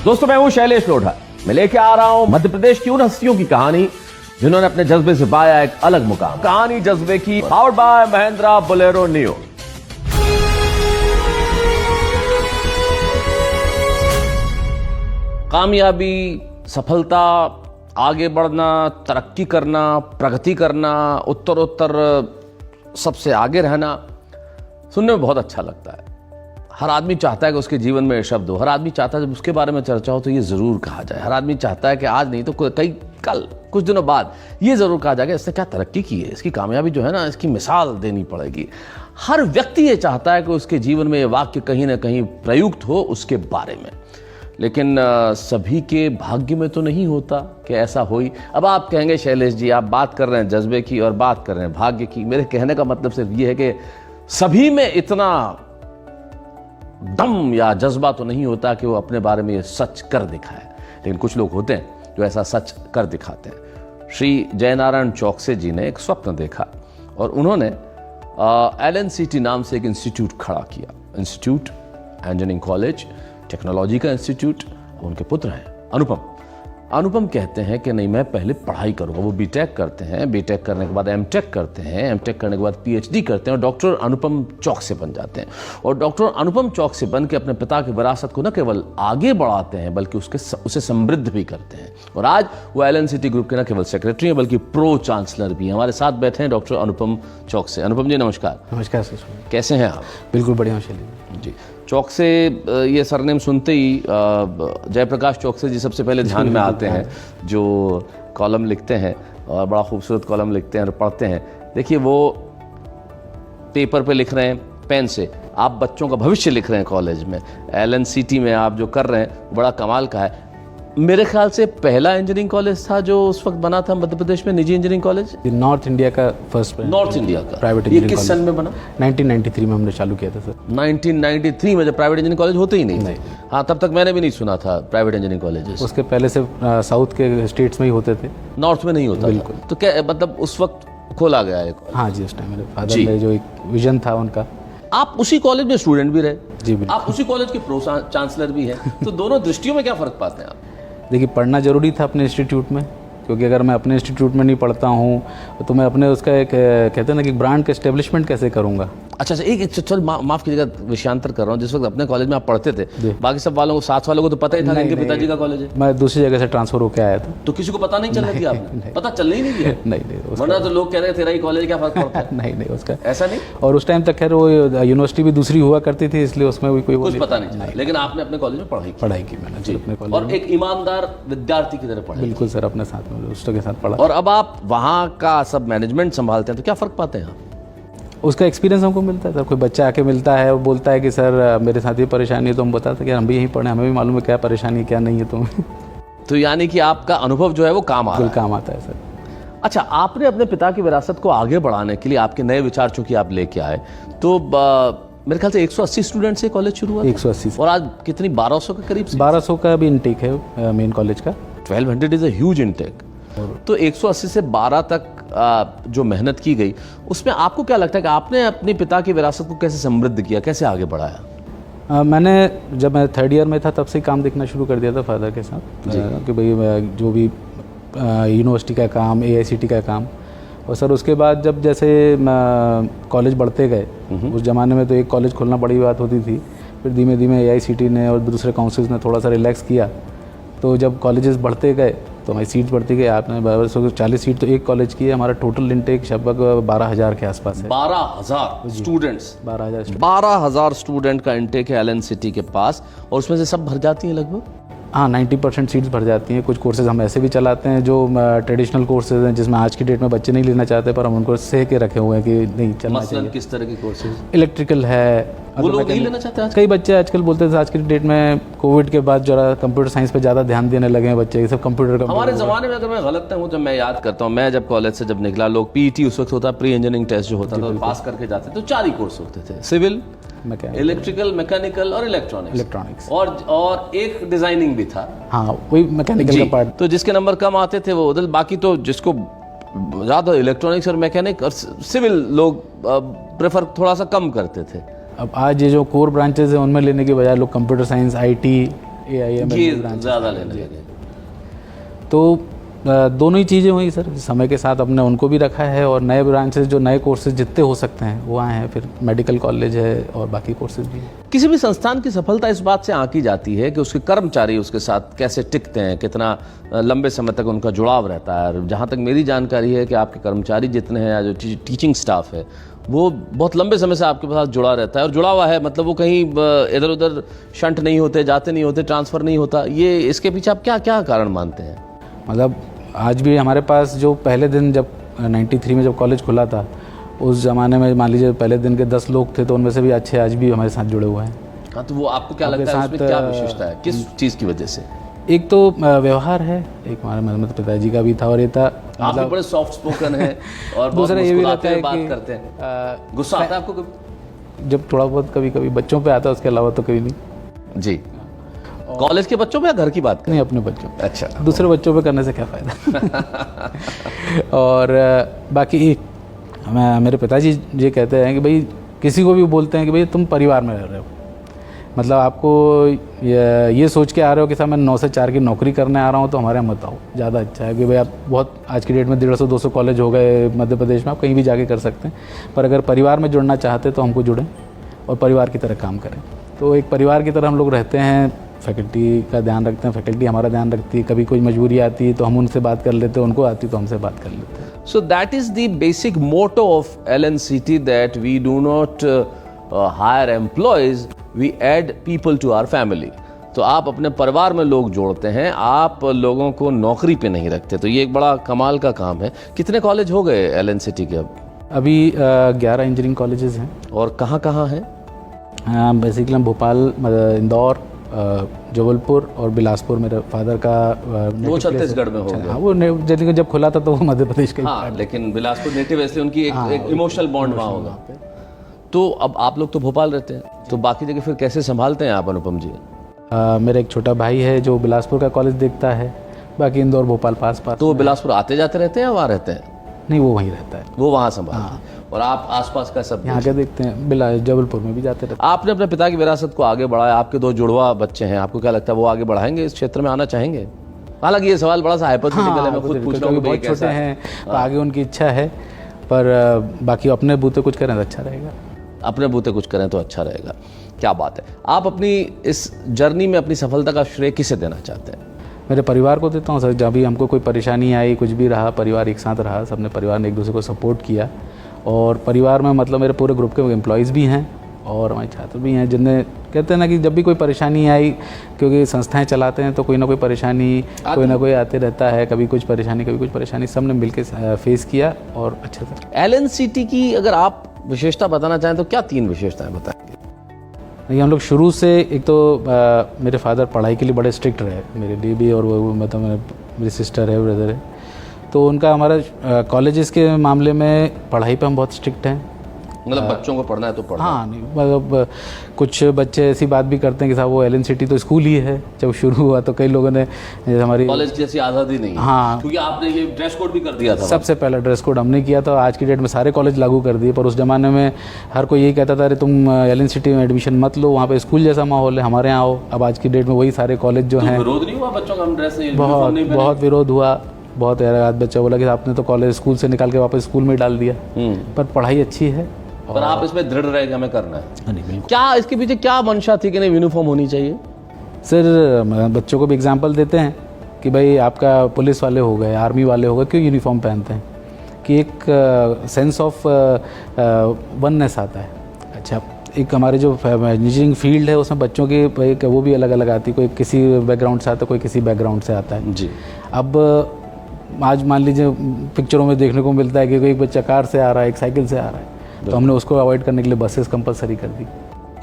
दोस्तों मैं हूं शैलेश लोढ़ा। मैं लेके आ रहा हूं मध्य प्रदेश की उन हस्तियों की कहानी जिन्होंने अपने जज्बे से पाया एक अलग मुकाम। कहानी जज्बे की, powered by Mahindra Bolero neo. कामयाबी, सफलता, आगे बढ़ना, तरक्की करना, प्रगति करना, उत्तरोत्तर सबसे आगे रहना, सुनने में बहुत अच्छा लगता है। हर आदमी चाहता है कि उसके जीवन में ये शब्द हो। हर आदमी चाहता है जब उसके बारे में चर्चा हो तो ये जरूर कहा जाए। हर आदमी चाहता है कि आज नहीं तो कल कुछ दिनों बाद ये जरूर कहा जाएगा इसने क्या तरक्की की है, इसकी कामयाबी जो है ना, इसकी मिसाल देनी पड़ेगी। हर व्यक्ति ये चाहता है कि उसके जीवन में ये वाक्य कहीं ना कहीं प्रयुक्त हो उसके बारे में, लेकिन सभी के भाग्य में तो नहीं होता कि ऐसा हो ही। अब आप कहेंगे शैलेश जी आप बात कर रहे हैं जज्बे की और बात कर रहे हैं भाग्य की। मेरे कहने का मतलब सिर्फ ये है कि सभी में इतना दम या जज्बा तो नहीं होता कि वो अपने बारे में ये सच कर दिखाए, लेकिन कुछ लोग होते हैं जो ऐसा सच कर दिखाते हैं। श्री जयनारायण चौकसे जी ने एक स्वप्न देखा और उन्होंने LNCT नाम से एक इंस्टीट्यूट खड़ा किया। इंस्टीट्यूट इंजीनियरिंग कॉलेज, टेक्नोलॉजी का इंस्टीट्यूट। उनके पुत्र हैं अनुपम कहते हैं कि नहीं मैं पहले पढ़ाई करूंगा। वो बीटेक करते हैं, बीटेक करने के बाद एमटेक करते हैं, एमटेक करने के बाद पीएचडी करते हैं और डॉक्टर अनुपम चौकसे बन जाते हैं। और डॉक्टर अनुपम चौकसे बन के अपने पिता की विरासत को न केवल आगे बढ़ाते हैं बल्कि उसे समृद्ध भी करते हैं। और आज वो LNCT ग्रुप के न केवल सेक्रेटरी हैं बल्कि प्रो चांसलर भी हैं। हमारे साथ बैठे हैं डॉक्टर अनुपम चौकसे। अनुपम जी नमस्कार। नमस्कार सर। कैसे हैं आप? बिल्कुल बढ़िया हूँ शैलेश जी। चौकसे ये सरनेम सुनते ही जयप्रकाश चौकसे जी सबसे पहले ध्यान में आते हैं, जो कॉलम लिखते हैं और बड़ा खूबसूरत कॉलम लिखते हैं और पढ़ते हैं। देखिए वो पेपर पे लिख रहे हैं पेन से, आप बच्चों का भविष्य लिख रहे हैं कॉलेज में। LNCT में आप जो कर रहे हैं बड़ा कमाल का है। मेरे ख्याल से पहला इंजीनियरिंग कॉलेज था जो उस वक्त बना था मध्य प्रदेश में, निजी इंजीनियरिंग कॉलेज। नॉर्थ इंडिया का फर्स्ट, नॉर्थ इंडिया का प्राइवेट। ये किस सन में बना? 1993 में हमने चालू किया था सर। 1993 में जब प्राइवेट इंजीनियरिंग कॉलेज होते ही नहीं। हाँ तब तक मैंने भी नहीं सुना था प्राइवेट इंजीनियरिंग कॉलेज। उसके पहले से साउथ के स्टेट्स में ही होते थे, नॉर्थ में नहीं होता। बिल्कुल। तो क्या मतलब उस वक्त खोला गया है? हाँ जी, उस टाइम मेरे फादर ने जो एक विजन था उनका। आप उसी कॉलेज में स्टूडेंट भी रहे जी, बिल्कुल। आप उसी कॉलेज के प्रो चांसलर भी हैं, तो दोनों दृष्टियों में क्या फर्क पाते हैं आप? देखिए पढ़ना ज़रूरी था अपने इंस्टीट्यूट में, क्योंकि अगर मैं अपने इंस्टीट्यूट में नहीं पढ़ता हूँ तो मैं अपने उसका एक कहते हैं ना कि ब्रांड का एस्टेब्लिशमेंट कैसे करूँगा। अच्छा एक चल माफ कीजिएगा विषयांतर कर रहा हूँ। जिस वक्त अपने कॉलेज में आप पढ़ते थे बाकी सब वालों को, साथ वालों को तो पता ही था कि इनके पिताजी का कॉलेज है। मैं दूसरी जगह से ट्रांसफर होकर आया था तो किसी को पता नहीं चलने दिया आपने? पता चलने ही नहीं दिया? नहीं, वरना तो लोग कह रहे थे तेरा ही कॉलेज क्या फर्क पड़ता है। नहीं उसका ऐसा नहीं। और उस टाइम तक खैर वो यूनिवर्सिटी भी दूसरी हुआ करती थी, इसलिए उसमें भी कोई कुछ पता नहीं, लेकिन आपने अपने कॉलेज में पढ़ाई की। मैंने अपने कॉलेज और एक ईमानदार विद्यार्थी की तरह पढ़ाई। बिल्कुल सर, अपने साथ में दोस्तों के साथ पढ़ा। और अब आप वहाँ का सब मैनेजमेंट संभालते हैं तो क्या फ़र्क पाते हैं आप? उसका एक्सपीरियंस हमको मिलता है सर। कोई बच्चा आके मिलता है और बोलता है कि सर मेरे साथ ये परेशानी है, तो हम बताते हैं कि हम भी यहीं पढ़े, हमें भी मालूम है क्या परेशानी क्या नहीं है तुम्हें। तो यानी कि आपका अनुभव जो है वो काम आता है सर। अच्छा, आपने अपने पिता की विरासत को आगे बढ़ाने के लिए आपके नए विचार चूंकि आप लेके आए, तो मेरे ख्याल से 180 स्टूडेंट से कॉलेज शुरू हुआ। 180 और आज कितनी 1200 के करीब? 1200 का भी इनटेक है मेन कॉलेज का। 1200 इज अ ह्यूज इनटेक। तो 180 से 12 तक जो मेहनत की गई, उसमें आपको क्या लगता है कि आपने अपने पिता की विरासत को कैसे समृद्ध किया, कैसे आगे बढ़ाया? मैंने जब मैं 3rd ईयर में था तब से काम देखना शुरू कर दिया था फादर के साथ कि भाई जो भी यूनिवर्सिटी का काम, AICT का काम। और सर उसके बाद जब जैसे कॉलेज बढ़ते गए, उस ज़माने में तो एक कॉलेज खोलना बड़ी बात होती थी, फिर धीमे धीमे AICT ने और दूसरे काउंसिल्स ने थोड़ा सा रिलैक्स किया। तो जब कॉलेजेस बढ़ते गए तो हमारी सीट्स बढ़ती गई। आपने 40 सीट तो एक कॉलेज की है। हमारा टोटल इनटेक लगभग 12,000 के आसपास है। 12,000 स्टूडेंट्स? 12,000 स्टूडेंट का इनटेक है LNCT के पास, और उसमें से सब भर जाती हैं लगभग? हाँ, 90% सीट्स भर जाती हैं। कुछ कोर्सेज हम ऐसे भी चलाते हैं जो ट्रेडिशनल कोर्सेज हैं, जिसमें आज की डेट में बच्चे नहीं लेना चाहते, पर हम उनको सह के रखे हुए हैं कि नहीं चलना चाहिए। किस तरह के कोर्सेज? इलेक्ट्रिकल है, वो लोग नहीं लेना चाहते। कई बच्चे आजकल बोलते थे आज की डेट में कोविड के बाद जरा कंप्यूटर साइंस पे ज़्यादा ध्यान देने लगे हैं बच्चे, सब कंप्यूटर का। हमारे ज़माने में अगर मैं गलत हूँ, जब मैं याद करता हूँ, मैं जब कॉलेज से जब निकला, लोग PET उस वक्त होता, प्री इंजीनियरिंग टेस्ट जो होता था, पास करके जाते तो 4 ही कोर्स होते थे, सिविल, इलेक्ट्रिकल, मैकेनिकल और इलेक्ट्रॉनिक्स और एक डिजाइनिंग भी था। हाँ, वही मैकेनिकल का पार्ट। तो जिसके नंबर कम आते थे वो उधर, बाकी तो जिसको ज़्यादा इलेक्ट्रॉनिक्स और मैकेनिक और सिविल लोग प्रेफर थोड़ा सा कम करते थे। अब आज ये जो कोर ब्रांचेज हैं उनमें लेने के बजाय लोग कंप्यूटर साइंस, IT, AIML ये ब्रांच ज़्यादा लेने लगे। तो दोनों ही चीज़ें हुई सर, समय के साथ अपने उनको भी रखा है और नए ब्रांचेस जो नए कोर्सेज जितने हो सकते हैं वो आए हैं, फिर मेडिकल कॉलेज है और बाकी कोर्सेज भी हैं। किसी भी संस्थान की सफलता इस बात से आंकी जाती है कि उसके कर्मचारी उसके साथ कैसे टिकते हैं, कितना लंबे समय तक उनका जुड़ाव रहता है। और जहाँ तक मेरी जानकारी है कि आपके कर्मचारी जितने हैं या जो टीचिंग स्टाफ है वो बहुत लंबे समय से आपके साथ जुड़ा रहता है और जुड़ा हुआ है, मतलब वो कहीं इधर उधर शंट नहीं होते, जाते नहीं होते, ट्रांसफ़र नहीं होता। ये इसके पीछे आप क्या क्या कारण मानते हैं? मतलब आज भी हमारे पास जो पहले दिन जब 93 में जब कॉलेज खुला था, उस ज़माने में मान लीजिए पहले दिन के 10 लोग थे, तो उनमें से भी अच्छे आज भी हमारे साथ जुड़े हुए हैं। हाँ, तो वो आपको क्या लगता है उसमें क्या विशेषता है, किस चीज़ की वजह से? एक तो व्यवहार है, एक हमारे मतलब पिताजी का भी था और ये था, आप भी बड़े सॉफ्ट स्पोकन हैं और बहुत दूसरा ये भी रहता मुस्कुराते हुए है बात कि करते हैं। गुस्सा आता है आपको कभी? जब थोड़ा बहुत कभी कभी बच्चों पे आता है, उसके अलावा तो कभी नहीं। जी, कॉलेज के बच्चों पे या घर की बात करें? नहीं, अपने बच्चों पे। अच्छा, दूसरे बच्चों पे करने से क्या फ़ायदा। और बाकी मेरे पिताजी ये कहते हैं कि भाई किसी को भी बोलते हैं कि भाई तुम परिवार में रह रहे हो, मतलब आपको ये सोच के आ रहे हो कि साहब मैं 9 से 4 की नौकरी करने आ रहा हूँ तो हमारे यहाँ मत आओ, ज़्यादा अच्छा है कि भाई आप बहुत आज की डेट में 150-200 कॉलेज हो गए मध्य प्रदेश में, आप कहीं भी जाके कर सकते हैं, पर अगर परिवार में जुड़ना चाहते तो हमको जुड़ें और परिवार की तरह काम करें। तो एक परिवार की तरह हम लोग रहते हैं, फैकल्टी का ध्यान रखते हैं, फैकल्टी हमारा ध्यान रखती है, कभी कोई मजबूरी आती है तो हम उनसे बात कर लेते हैं, उनको आती तो हमसे बात कर लेते हैं। So that is the basic motto of LNCT, that we do not hire employees, we add people to our family. तो आप अपने परिवार में लोग जोड़ते हैं, आप लोगों को नौकरी पे नहीं रखते। तो ये एक बड़ा कमाल का काम है। कितने कॉलेज हो गए LNCT के अब? अभी 11 इंजीनियरिंग कॉलेजेस हैं। और कहाँ हैं? बेसिकली हम भोपाल, इंदौर, जबलपुर और बिलासपुर। मेरे फादर का वो छत्तीसगढ़ में हो गया। हाँ, वो जब खुला था तो वो मध्य प्रदेश का। हाँ, लेकिन बिलासपुर नेटिव, इसलिए उनकी एक इमोशनल बॉन्ड वहाँ होगा। तो अब आप लोग तो भोपाल रहते हैं, तो बाकी जगह फिर कैसे संभालते हैं आप अनुपम जी? मेरा एक छोटा भाई है जो बिलासपुर का कॉलेज देखता है, बाकी इंदौर भोपाल पास। तो वो बिलासपुर आते जाते रहते हैं या वहाँ रहते हैं? नहीं, वो वहीं रहता है, वो वहाँ संभालते हैं। और आप आसपास का सब यहाँ के देखते हैं, जबलपुर में भी जाते रहते हैं। आपने अपने पिता की विरासत को आगे बढ़ाया, आपके 2 जुड़वा बच्चे हैं, आपको क्या लगता है वो आगे बढ़ाएंगे, इस क्षेत्र में आना चाहेंगे? हालांकि ये सवाल बड़ा सा हाइपोथेटिकल है, मैं खुद पूछ रहा हूँ, बहुत छोटे हैं, आगे उनकी इच्छा है, पर बाकी अपने बूते कुछ करें तो अच्छा रहेगा। अपने बूते कुछ करें तो अच्छा रहेगा। क्या बात है। आप अपनी इस जर्नी में अपनी सफलता का श्रेय किसे देना चाहते हैं? मेरे परिवार को देता हूँ सर। जब भी हमको कोई परेशानी आई, कुछ भी रहा, परिवार एक साथ रहा, सबने परिवार ने एक दूसरे को सपोर्ट किया। और परिवार में मतलब मेरे पूरे ग्रुप के एम्प्लॉयज़ भी हैं और हमारे छात्र भी हैं, जिन्हें कहते हैं ना कि जब भी कोई परेशानी आई, क्योंकि संस्थाएं चलाते हैं तो कोई ना कोई परेशानी, कोई ना कोई आते रहता है, कभी कुछ परेशानी, सबने मिलकर फेस किया और अच्छे से। LNCT की अगर आप विशेषता बताना चाहें तो क्या 3 विशेषताएं बताएंगे? देखिए, हम लोग शुरू से, एक तो मेरे फादर पढ़ाई के लिए बड़े स्ट्रिक्ट रहे, मेरे लिए भी, और वो मतलब मेरी सिस्टर है, ब्रदर है, तो उनका हमारा कॉलेजेस के मामले में पढ़ाई पे हम बहुत स्ट्रिक्ट हैं। मतलब बच्चों को पढ़ना है तो पढ़ना। हाँ, नहीं मतलब कुछ बच्चे ऐसी बात भी करते हैं कि साहब वो LNCT तो स्कूल ही है। जब शुरू हुआ तो कई लोगों ने, हमारी कॉलेज की जैसी आज़ादी नहीं है। हाँ, क्योंकि आपने ये ड्रेस कोड भी कर दिया था। सबसे पहला ड्रेस कोड हमने किया था। आज की डेट में सारे कॉलेज लागू कर दिए, पर उस ज़माने में हर कोई यही कहता था, अरे तुम LNCT में एडमिशन मत लो, वहाँ पे स्कूल जैसा माहौल है, हमारे यहाँ आओ। अब आज की डेट में वही सारे कॉलेज जो हैं, विरोध नहीं हुआ बच्चों का? हम ड्रेस बहुत विरोध हुआ, बहुत यार बच्चा बोला कि आपने तो कॉलेज स्कूल से निकाल के वापस स्कूल में डाल दिया। पर पढ़ाई अच्छी है। पर आप इसमें दृढ़ रहे कि हमें करना है। नहीं, बिल्कुल। क्या इसके पीछे क्या मंशा थी कि नहीं यूनिफॉर्म होनी चाहिए? सर, बच्चों को भी एग्जांपल देते हैं कि भाई आपका पुलिस वाले हो गए, आर्मी वाले हो गए, क्यों यूनिफॉर्म पहनते हैं? कि एक सेंस ऑफ वननेस आता है। अच्छा, एक हमारे जो इंजीनियरिंग फील्ड है उसमें बच्चों की वो भी अलग अलग आती है, कोई किसी बैकग्राउंड से आता है, कोई किसी बैकग्राउंड से आता है जी। अब आज मान लीजिए पिक्चरों में देखने को मिलता है कि कोई बच्चा कार से आ रहा है, एक साइकिल से आ रहा है, तो हमने उसको अवॉइड करने के लिए बसेस कंपलसरी कर दी।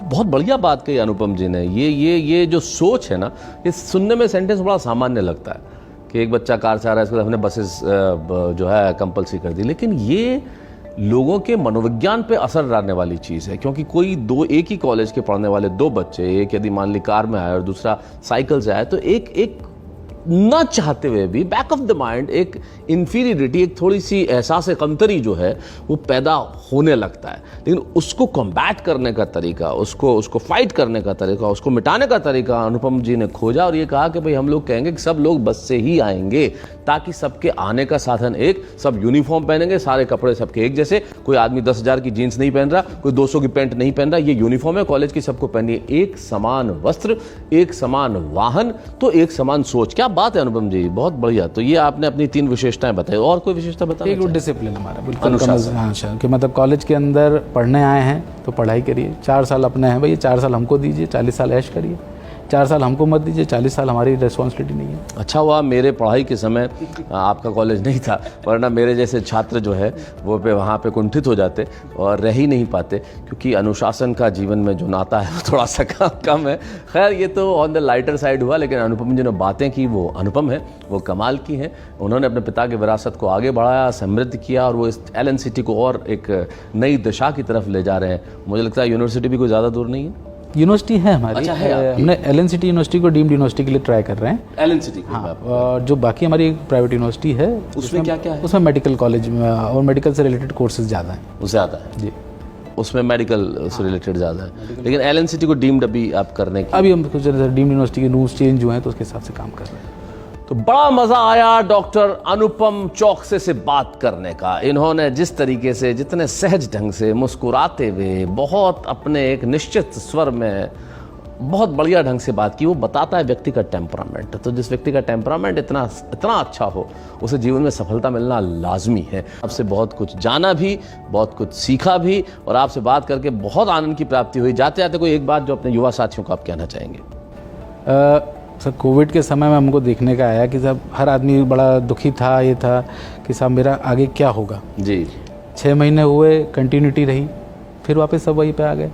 बहुत बढ़िया बात कही अनुपम जी ने। ये जो सोच है ना, ये सुनने में सेंटेंस बड़ा सामान्य लगता है कि एक बच्चा कार से आ रहा है, इसको हमने बसेस जो है कंपलसरी कर दी, लेकिन ये लोगों के मनोविज्ञान पे असर डालने वाली चीज़ है। क्योंकि कोई एक ही कॉलेज के पढ़ने वाले 2 बच्चे, एक यदि मान ली कार में आए और दूसरा साइकिल से आए, तो एक ना चाहते हुए भी बैक ऑफ द माइंड एक इंफीरियरिटी, एक थोड़ी सी एहसास कमतरी जो है वो पैदा होने लगता है। लेकिन उसको कॉम्बैट करने का तरीका, उसको फाइट करने का तरीका, उसको मिटाने का तरीका अनुपम जी ने खोजा और ये कहा कि भाई हम लोग कहेंगे कि सब लोग बस से ही आएंगे, ताकि सबके आने का साधन एक, सब यूनिफॉर्म पहनेंगे, सारे कपड़े सबके एक जैसे, कोई आदमी 10,000 की जीन्स नहीं पहन रहा, कोई 200 की पैंट नहीं पहन रहा, ये यूनिफॉर्म है कॉलेज की, सबको पहनी है एक समान वस्त्र, एक समान वाहन, तो एक समान सोच। क्या बात है अनुपम जी, बहुत बढ़िया। तो ये आपने अपनी 3 विशेषताएं बताई, और कोई विशेषता बताना एक चाहें? डिसिप्लिन हमारा बिल्कुल कि मतलब कॉलेज के अंदर पढ़ने आए हैं तो पढ़ाई करिए, 4 साल अपने हैं भैया, 4 साल हमको दीजिए, 40 साल ऐश करिए, 4 साल हमको मत दीजिए, 40 साल हमारी रिस्पॉन्सिबिलिटी नहीं है। अच्छा हुआ मेरे पढ़ाई के समय आपका कॉलेज नहीं था, वरना मेरे जैसे छात्र जो है वो वहाँ पे कुंठित हो जाते और रह ही नहीं पाते, क्योंकि अनुशासन का जीवन में जो नाता है वो थोड़ा सा कम है। खैर ये तो ऑन द लाइटर साइड हुआ, लेकिन अनुपम जी ने बातें की वो अनुपम है, वो कमाल की हैं। उन्होंने अपने पिता की विरासत को आगे बढ़ाया, समृद्ध किया, और वो इस LNCT को और एक नई दिशा की तरफ ले जा रहे हैं। मुझे लगता है यूनिवर्सिटी भी कोई ज़्यादा दूर नहीं है। यूनिवर्सिटी है हमारी। अच्छा, है आपकी? हमने LNCT यूनिवर्सिटी को डीम्ड यूनिवर्सिटी के लिए ट्राई कर रहे हैं। LNCT हाँ, और जो बाकी हमारी प्राइवेट यूनिवर्सिटी है उसमें क्या है? उसमें मेडिकल कॉलेज में और मेडिकल से रिलेटेड कोर्सेज ज़्यादा हैं। उससे आता है जी, उसमें मेडिकल से रिलेटेड ज़्यादा है, लेकिन LNCT को डीम्ड अभी आप करने की अभी हम कुछ डीम्ड यूनिवर्सिटी के रूल्स चेंज हुए हैं तो उसके हिसाब से काम कर रहे हैं। तो बड़ा मजा आया डॉक्टर अनुपम चौकसे से बात करने का। इन्होंने जिस तरीके से, जितने सहज ढंग से, मुस्कुराते हुए, बहुत अपने एक निश्चित स्वर में बहुत बढ़िया ढंग से बात की, वो बताता है व्यक्ति का टेम्परामेंट। तो जिस व्यक्ति का टेम्परामेंट इतना अच्छा हो, उसे जीवन में सफलता मिलना लाजमी है। आपसे बहुत कुछ जाना भी, बहुत कुछ सीखा भी, और आपसे बात करके बहुत आनंद की प्राप्ति हुई। जाते जाते कोई एक बात जो अपने युवा साथियों को आप कहना चाहेंगे? सर, कोविड के समय में हमको देखने का आया कि साहब हर आदमी बड़ा दुखी था, ये था कि साहब मेरा आगे क्या होगा। जी, 6 महीने हुए, कंटिन्यूटी रही, फिर वापस सब वहीं पे आ गए।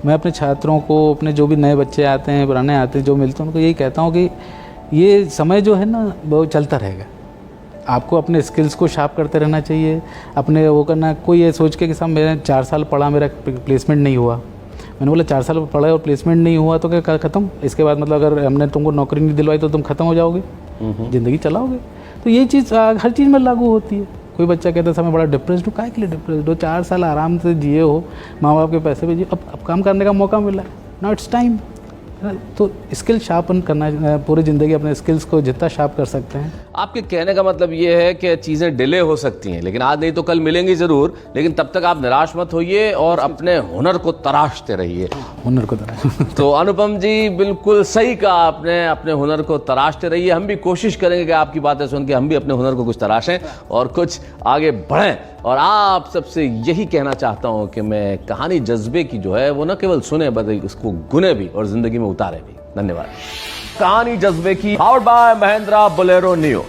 मैं अपने छात्रों को, अपने जो भी नए बच्चे आते हैं, पुराने आते हैं, जो मिलते हैं, उनको यही कहता हूँ कि ये समय जो है ना वो चलता रहेगा। आपको अपने स्किल्स को शार्प करते रहना चाहिए, अपने वो करना। कोई ये सोच के कि साहब मैंने 4 साल पढ़ा, मेरा प्लेसमेंट नहीं हुआ। मैंने बोला 4 साल पढ़ा और प्लेसमेंट नहीं हुआ तो क्या ख़त्म? इसके बाद मतलब अगर हमने तुमको नौकरी नहीं दिलवाई तो तुम ख़त्म हो जाओगे, ज़िंदगी चलाओगे। तो ये चीज़ हर चीज़ में लागू होती है। कोई बच्चा कहता है समय बड़ा डिप्रेस्ड हूँ, काहे के लिए डिप्रेस्ड हो? 4 साल आराम से जिए हो, माँ बाप के पैसे पे जिए, अब काम करने का मौका मिला है, नाउ इट्स टाइम। तो स्किल शार्पन करना, पूरी ज़िंदगी अपने स्किल्स को जितना शार्प कर सकते हैं। आपके कहने का मतलब ये है कि चीज़ें डिले हो सकती हैं, लेकिन आज नहीं तो कल मिलेंगी ज़रूर। लेकिन तब तक आप निराश मत होइए और अपने हुनर को तराशते रहिए। हुनर को तरह तो अनुपम जी बिल्कुल सही कहा आपने, अपने हुनर को तराशते रहिए। हम भी कोशिश करेंगे कि आपकी बातें सुन के हम भी अपने हुनर को कुछ तराशें और कुछ आगे बढ़ें। और आप सबसे यही कहना चाहता हूं कि मैं कहानी जज्बे की जो है वो न केवल सुने बल्कि उसको गुने भी और जिंदगी में उतारे भी। धन्यवाद। कहानी जज्बे की, powered by Mahindra Bolero neo.